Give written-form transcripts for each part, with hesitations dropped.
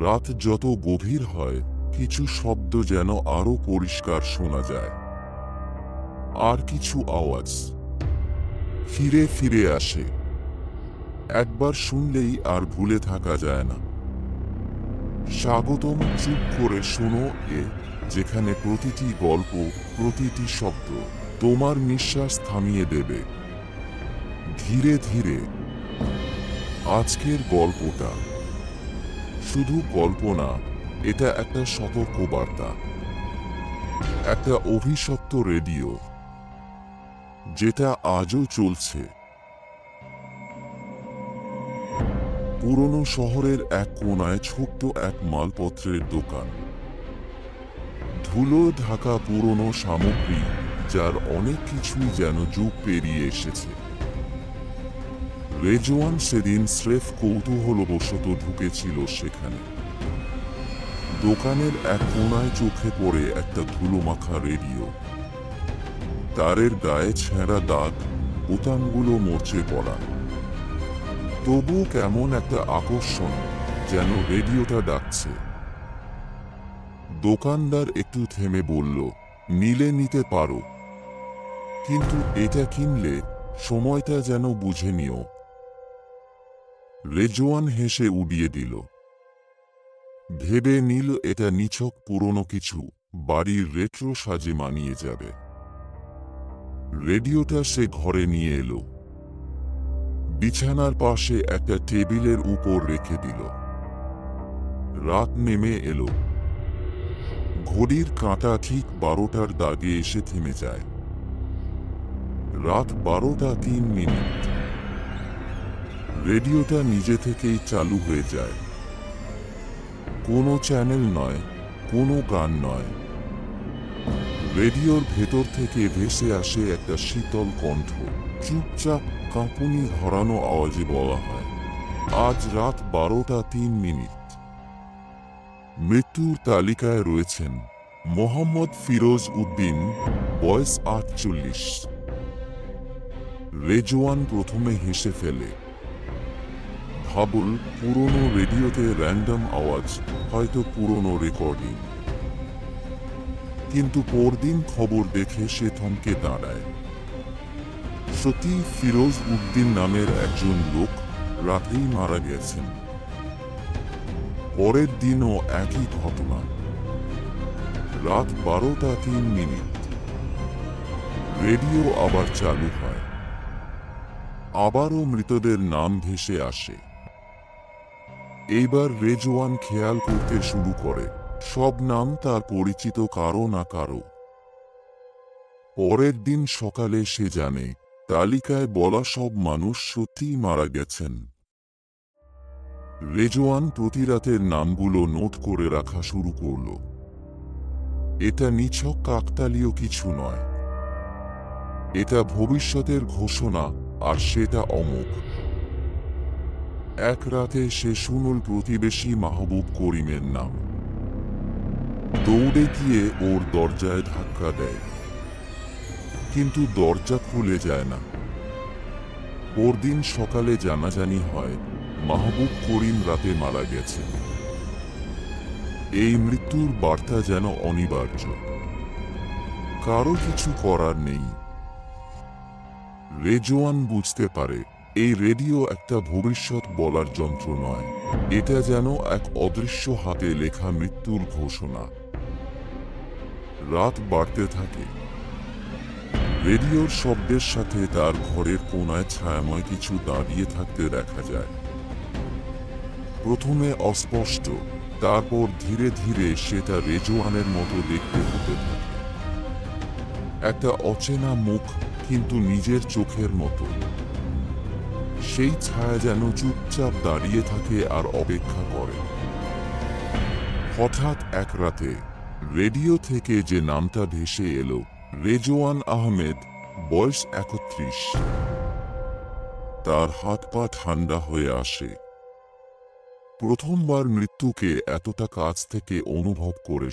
রাত যত গভীর হয়, কিছু শব্দ যেন আরো পরিষ্কার শোনা যায়। আর কিছু আওয়াজ ফিরে ফিরে আসে। একবার শুনলেই আর ভুলে থাকা যায় না। স্বাগতম, চুপ করে শোনো যেখানে প্রতিটি গল্প, প্রতিটি শব্দ তোমার নিঃশ্বাস থামিয়ে দেবে ধীরে ধীরে। আজকের গল্পটা শুধু গল্প না, এটা একটা সতর্কবার্তা, একটা অভিশপ্ত রেডিও যেটা আজও চলছে। পুরনো শহরের এক কোণায় ছোট্ট এক মালপত্রের দোকান। ধুলো ঢাকা পুরনো সামগ্রী, যার অনেক কিছুই যেন যুগ পেরিয়ে এসেছে। রেজওয়ান সেদিন স্রেফ কৌতূহলবশত ঢুকেছিল সেখানে। দোকানের এক কোণায় চোখে পড়ে একটা ধুলোমাখা রেডিও। তারের গায়ে ছেঁড়া দাগ, বোতামগুলো মরচে পড়া। তবুও কেমন একটা আকর্ষণ, যেন রেডিওটা ডাকছে। দোকানদার একটু থেমে বলল, নিলে নিতে পারো, কিন্তু এটা কিনলে সময়টা যেন বুঝে নিও। রেজওয়ান হেসে উড়িয়ে দিল। ভেবে নিল এটা নিছক পুরনো কিছু, বাড়ির রেট্রো সাজে মানিয়ে যাবে। রেডিওটা সে ঘরে নিয়ে এলো। বিছানার পাশে একটা টেবিলের উপর রেখে দিল। রাত নেমে এলো। ঘড়ির কাঁটা ঠিক 12টার দাগে এসে থেমে যায়। রাত 12:03। রেডিওটা নিজে থেকেই চালু হয়ে যায়। কোনো চ্যানেল নয়, কোনো গান নয়। রেডিওর ভেতর থেকে ভেসে আসে একটা শীতল কণ্ঠ। চুপচাপ কাঁপুনি ধরানো আওয়াজে বলা হয়, আজ রাত 12:03। মৃত্যুর তালিকায় রয়েছেন মোহাম্মদ ফিরোজ উদ্দিন, বয়স 48। রেজওয়ান প্রথমে হেসে ফেলে। ভাবল, পুরনো রেডিওতে র্যান্ডম আওয়াজ, হয়তো পুরনো রেকর্ডিং। কিন্তু পরদিন খবর দেখে সে থমকে দাঁড়ায়। সত্যি ফিরোজ উদ্দিন নামের একজন লোক রাতেই মারা গেছেন। পরের দিনও একই ঘটনা। রাত 12:03। রেডিও আবার চালু হয়। আবারও মৃতদের নাম ভেসে আসে। এইবার রেজওয়ান খেয়াল করতে শুরু করে, সব নাম তার পরিচিত কারো না কারো। পরের দিন সকালে সে জানে, তালিকায় বলা সব মানুষ সত্যিই মারা গেছেন। রেজওয়ান প্রতি রাতের নামগুলো নোট করে রাখা শুরু করল। এটা নিছক কাকতালীয় কিছু নয়, এটা ভবিষ্যতের ঘোষণা, আর সেটা অমোঘ। এক রাতে সে শুনল প্রতিবেশী মাহবুব করিমের নাম। দৌড়ে গিয়ে ওর দরজায় ধাক্কা দেয়, কিন্তু দরজা খুলে যায় না। পরদিন সকালে জানাজানি হয়, মাহবুব করিম রাতে মারা গেছে। এই মৃত্যুর বার্তা যেন অনিবার্য, কারো কিছু করার নেই। রেজওয়ান বুঝতে পারে, এই রেডিও একটা ভবিষ্যৎ বলার যন্ত্র নয়, এটা যেন এক অদৃশ্য হাতে লেখা মৃত্যুর ঘোষণা। রাত বাড়তে থাকে। রেডিওর শব্দের সাথে তার ঘরের কোণায় ছায়াময় কিছু দাঁড়িয়ে থাকতে দেখা যায়। প্রথমে অস্পষ্ট, তারপর ধীরে ধীরে সেটা রেজওয়ানের মতো দেখতে হতে থাকে। একটা অচেনা মুখ, কিন্তু নিজের চোখের মতো। সেই ছায়া যেন চুপচাপ দাঁড়িয়ে থাকে আর অপেক্ষা করে। হঠাৎ এক রাতে রেডিও থেকে যে নামটা ভেসে এলো, রেজওয়ান আহমেদ, বয়স 31। তার হাত পা ঠান্ডা হয়ে আসে। প্রথমবার মৃত্যুকে এতটা কাছ থেকে অনুভব করে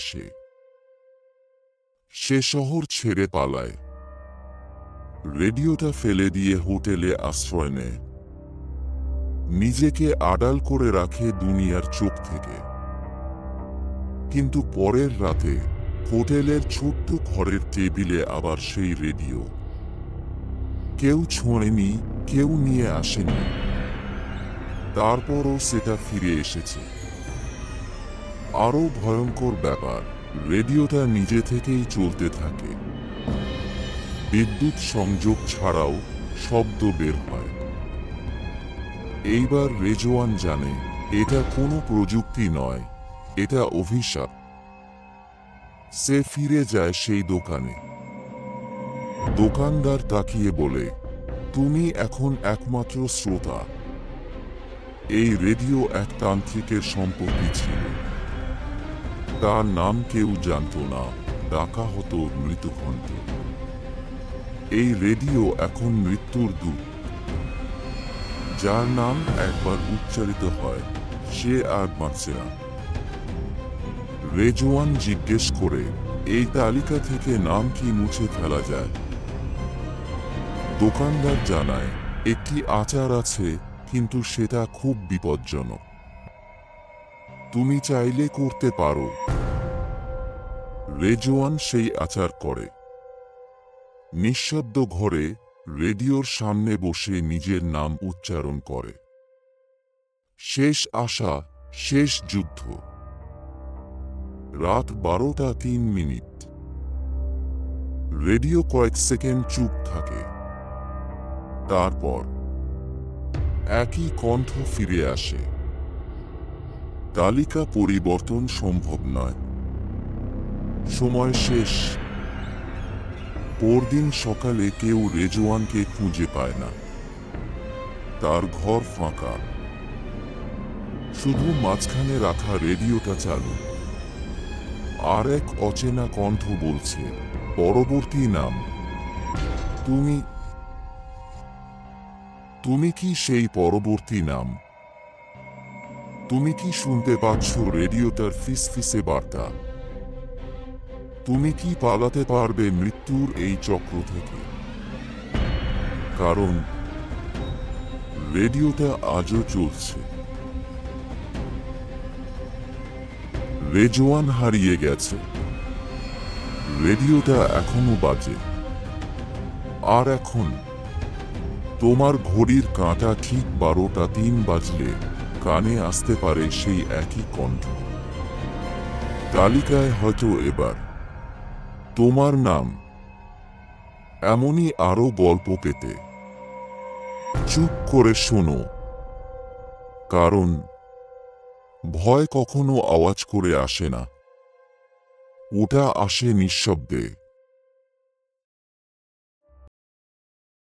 সে শহর ছেড়ে পালায়। রেডিওটা ফেলে দিয়ে হোটেলে আশ্রয় নেয়। নিজেকে আড়াল করে রাখে দুনিয়ার চোখ থেকে। কিন্তু পরের রাতে হোটেলের ছোট্ট ঘরের টেবিলে আবার সেই রেডিও। কেউ ছোঁয়নি, কেউ নিয়ে আসেনি। তারপরও সেটা ফিরে এসেছে। আরো ভয়ঙ্কর ব্যাপার, রেডিওটা নিজে থেকেই চলতে থাকে। বিদ্যুৎ সংযোগ ছাড়াও শব্দ বের হয়। এইবার রেজওয়ান জানে এটা কোনো প্রযুক্তি নয়, এটা অভিশাপ। সে ফিরে যায় সেই দোকানে। দোকানদার তাকিয়ে বলে, তুমি এখন একমাত্র শ্রোতা। এই রেডিও এক তান্ত্রিকের সম্পত্তি ছিল। তার নাম কেউ জানত না, ডাকা হতো মৃত্যুঘণ্ট। এই রেডিও এখন মৃত্যুর দূত। যার নাম একবার উচ্চারিত হয় সে আর বাঁচে না। রেজওয়ান জিজ্ঞেস করে, এই তালিকা থেকে নাম কি মুছে ফেলা যায়? দোকানদার জানায়, একটি আচার আছে, কিন্তু সেটা খুব বিপজ্জনক। তুমি চাইলে করতে পারো। রেজওয়ান সেই আচার করে। নিঃশব্দ ঘরে রেডিওর সামনে বসে নিজের নাম উচ্চারণ করে। শেষ আশা, শেষ যুদ্ধ। রাত 12:03। রেডিও কয়েক সেকেন্ড চুপ থাকে। তারপর একই কণ্ঠ ফিরে আসে। তালিকা পরিবর্তন সম্ভব নয়। সময় শেষ। পরদিন সকালে কেউ রেজওয়ানকে খুঁজে পায় না। তার ঘর ফাঁকা। শুধু মাঝখানে রাখা রেডিওটা চালু। আর এক অচেনা কণ্ঠ বলছে, পরবর্তী নাম। তুমি তুমি কি সেই পরবর্তী নাম? তুমি কি শুনতে পাচ্ছ রেডিওটার ফিসফিসে বার্তা? তুমি কি পালাতে পারবে মৃত্যুর এই চক্র থেকে? কারণ রেডিওটা আজও চলছে। রেজওয়ান হারিয়ে গেছে। রেডিওটা এখনো বাজে। আর এখন তোমার ঘড়ির কাঁটা ঠিক 12:03 বাজলে কানে আসতে পারে সেই একই কণ্ঠ। তালিকায় হয়তো এবার তোমার নাম। এমনই আরো গল্প পেতে চুপ করে শোনো, কারণ ভয় কখনো আওয়াজ করে আসে না, ওটা আসে নিঃশব্দে।